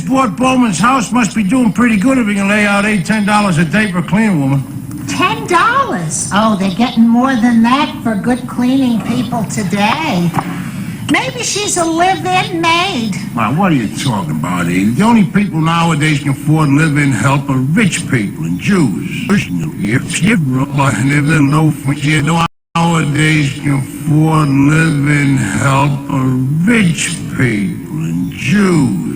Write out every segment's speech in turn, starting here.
just bought Bowman's house. Must be doing pretty good if he can lay out $8-10 a day for a cleaning woman. $10? Oh, they're getting more than that for good cleaning people today. Maybe she's a live-in maid. Well, what are you talking about, Edie? The only people nowadays can afford live-in help are rich people and Jews. Nowadays can afford live-in help are rich people and Jews.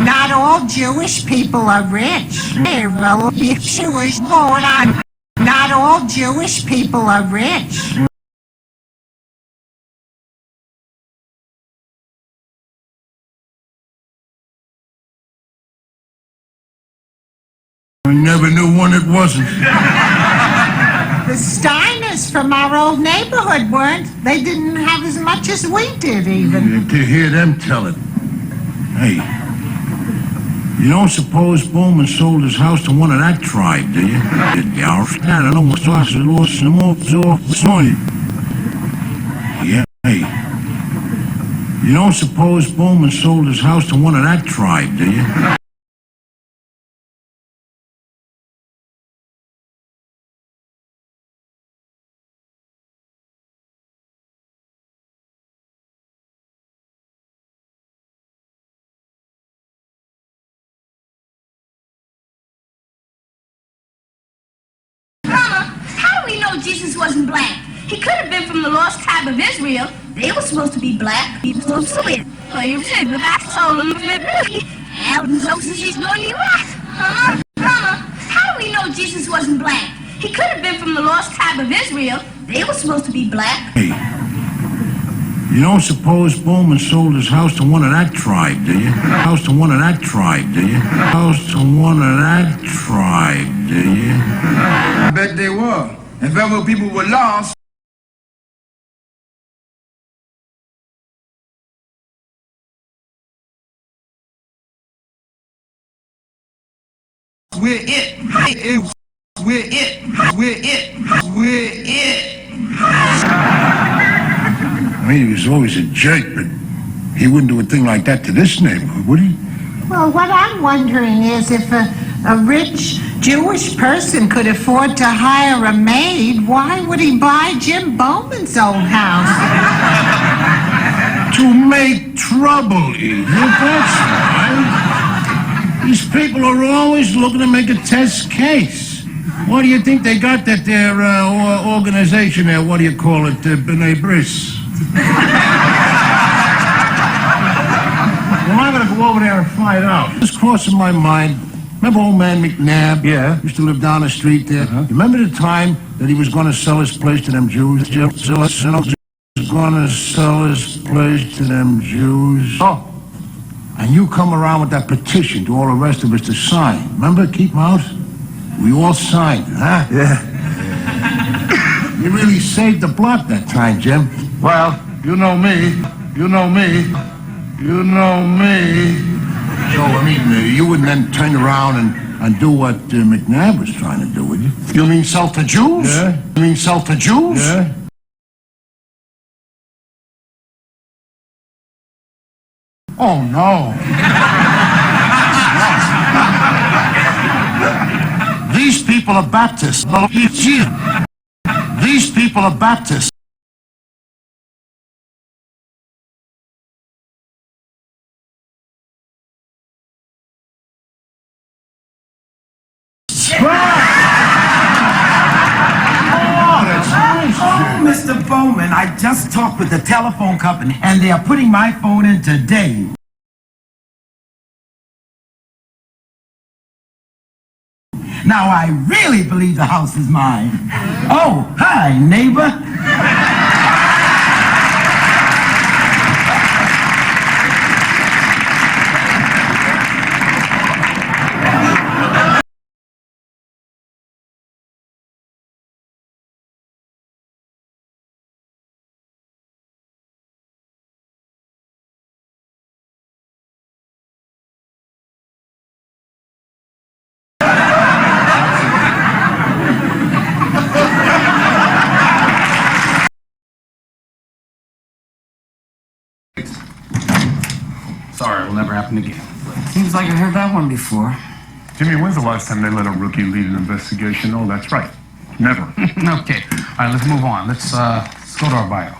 Not all Jewish people are rich. Not all Jewish people are rich. I never knew one that wasn't. The Steiners from our old neighborhood weren't. They didn't have as much as we did, even. To hear them tell it. Hey, you don't suppose Bowman sold his house to one of that tribe, do you? Yeah, hey. You don't suppose Bowman sold his house to one of that tribe, do you? Jesus wasn't black. He could have been from the lost tribe of Israel. They were supposed to be black. He was supposed to be. Well, you said the back soul of the How do we know Jesus wasn't black? He could have been from the lost tribe of Israel. They were supposed to be black. Hey, you don't suppose Bowman sold his house to one of that tribe, do you? House to one of that tribe, do you? House to one of that tribe, do you? I bet they were. If ever people were lost, we're it. We're it. We're it. We're it. I mean, he was always a jerk, but he wouldn't do a thing like that to this neighborhood, would he? Well, what I'm wondering is if a rich Jewish person could afford to hire a maid, why would he buy Jim Bowman's old house? To make trouble, Edith, that's right. These people are always looking to make a test case. What do you think they got that their organization there, what do you call it, B'nai Bris? Well, I'm going to go over there and find out. It's crossing my mind. Remember old man McNabb? Yeah. Used to live down the street there. You remember the time that he was going to sell his place to them Jews? He was going to sell his place to them Jews. Oh. And you come around with that petition to all the rest of us to sign. Remember, Keep Mouse? We all signed, huh? Yeah. You really saved the block that time, Jim. Well, you know me. You know me. You know me. So, I mean, you wouldn't then turn around and do what McNabb was trying to do, would you? You mean sell to Jews? Yeah. You mean sell to Jews? Yeah. Oh, no. These people are Baptists. These people are Baptists. Mr. Bowman, I just talked with the telephone company, and they are putting my phone in today. Now, I really believe the house is mine. Oh, hi, neighbor. happened again? Seems like I heard that one before. Jimmy, when's the last time they let a rookie lead an investigation? Oh, that's right. Never. Okay. All right, let's move on. Let's go to our bio.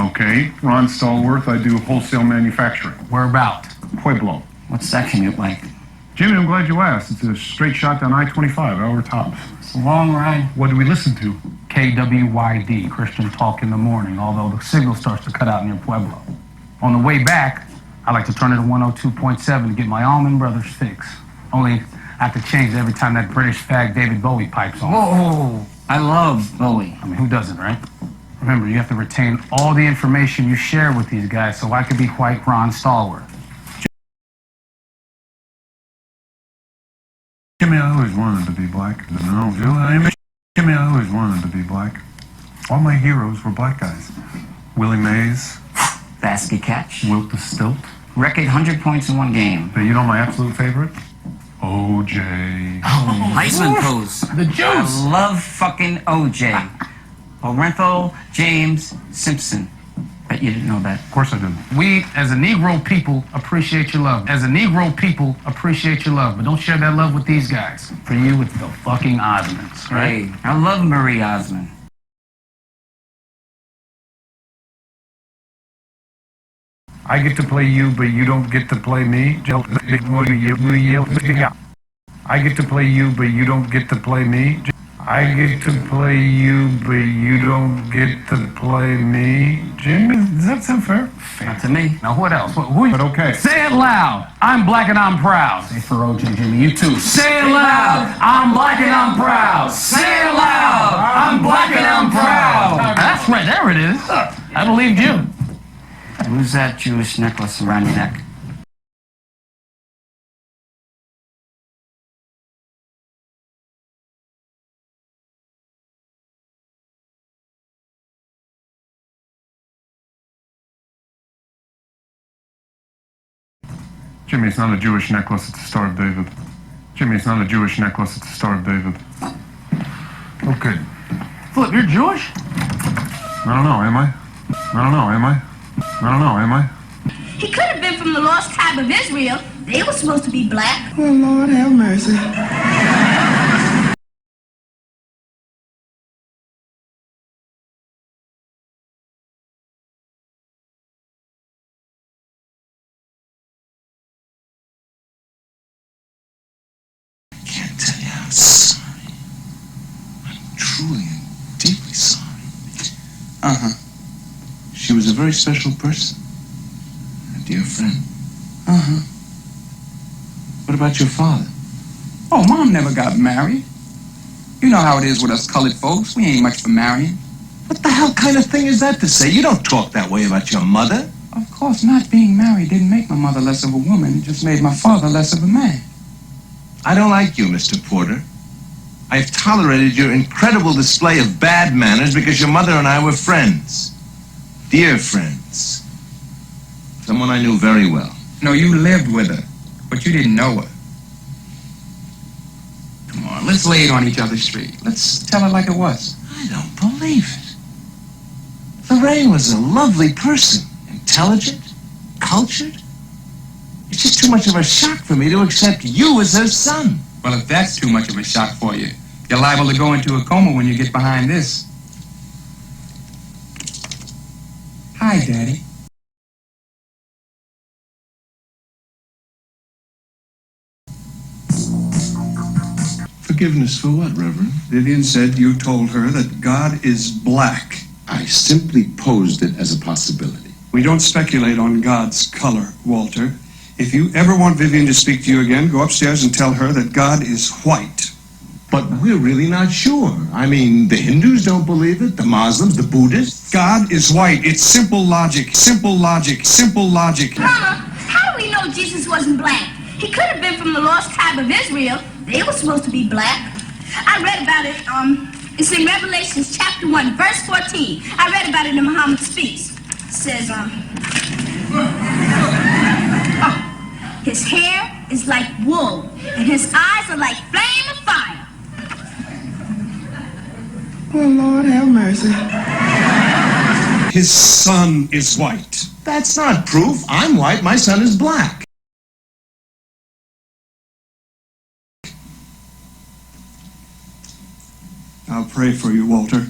Okay. Ron Stallworth, I do wholesale manufacturing. Where about? Pueblo. What's that commute like? Jimmy, I'm glad you asked. It's a straight shot down I-25, hour tops. It's a long ride. What do we listen to? KWYD, Christian Talk in the Morning, although the signal starts to cut out near Pueblo. On the way back, I like to turn it to 102.7 to get my Allman Brothers fix. Only I have to change it every time that British fag David Bowie pipes on. Whoa, I love Bowie. I mean, who doesn't, right? Remember, you have to retain all the information you share with these guys so I could be quite Ron Stallworth. Jimmy, I always wanted to be black. No, Jimmy, I always wanted to be black. All my heroes were black guys. Willie Mays. Basket catch. Wilt the Stilt. Record 100 points in one game. But you know my absolute favorite? OJ. Oh, Heisman pose. The juice. I love fucking OJ. Orenthal James Simpson. Bet you didn't know that. Of course I did. We, as a Negro people, appreciate your love. As a Negro people, appreciate your love. But don't share that love with these guys. For you, it's the fucking Osmonds, right? Hey, I love Marie Osmond. I get to play you, but you don't get to play me. I get to play you, but you don't get to play me. I get to play you, but you don't get to play me. Jim, does that sound fair? Not to me. Now, what else? Who? But okay. Say it loud. I'm black and I'm proud. Say for OJ, Jimmy. You too. Say it loud. I'm black and I'm proud. Say it loud. I'm black and I'm proud. That's right. There it is. I believed you. Who's that Jewish necklace around your neck? Jimmy, it's not a Jewish necklace, it's a Star of David. Jimmy, it's not a Jewish necklace, it's a Star of David. Okay. Flip, you're Jewish? I don't know, am I? I don't know, am I? I don't know, am I? He could have been from the lost tribe of Israel. They were supposed to be black. Oh, Lord have mercy. I can't tell you how sorry. I'm truly and deeply sorry. Uh-huh. She was a very special person. A dear friend. Uh-huh. What about your father? Oh, Mom never got married. You know how it is with us colored folks. We ain't much for marrying. What the hell kind of thing is that to say? You don't talk that way about your mother. Of course, not being married didn't make my mother less of a woman. It just made my father less of a man. I don't like you, Mr. Porter. I've tolerated your incredible display of bad manners because your mother and I were friends. Dear friends. Someone I knew very well. No, you lived with her, but you didn't know her. Come on, let's lay it on each other straight. Let's tell her like it was. I don't believe it. Lorraine was a lovely person. Intelligent, cultured. It's just too much of a shock for me to accept you as her son. Well, if that's too much of a shock for you, you're liable to go into a coma when you get behind this. Hi, Daddy. Forgiveness for what, Reverend? Vivian said you told her that God is black. I simply posed it as a possibility. We don't speculate on God's color, Walter. If you ever want Vivian to speak to you again, go upstairs and tell her that God is white. But we're really not sure. I mean, the Hindus don't believe it, the Muslims, the Buddhists. God is white. It's simple logic, simple logic, simple logic. Mama, how do we know Jesus wasn't black? He could have been from the lost tribe of Israel. They were supposed to be black. I read about it, it's in Revelation chapter 1, verse 14. I read about it in Muhammad Speaks. It says, his hair is like wool, and his eyes are like flame of fire. Oh, Lord have mercy. His son is white. That's not proof. I'm white, my son is black. I'll pray for you, Walter.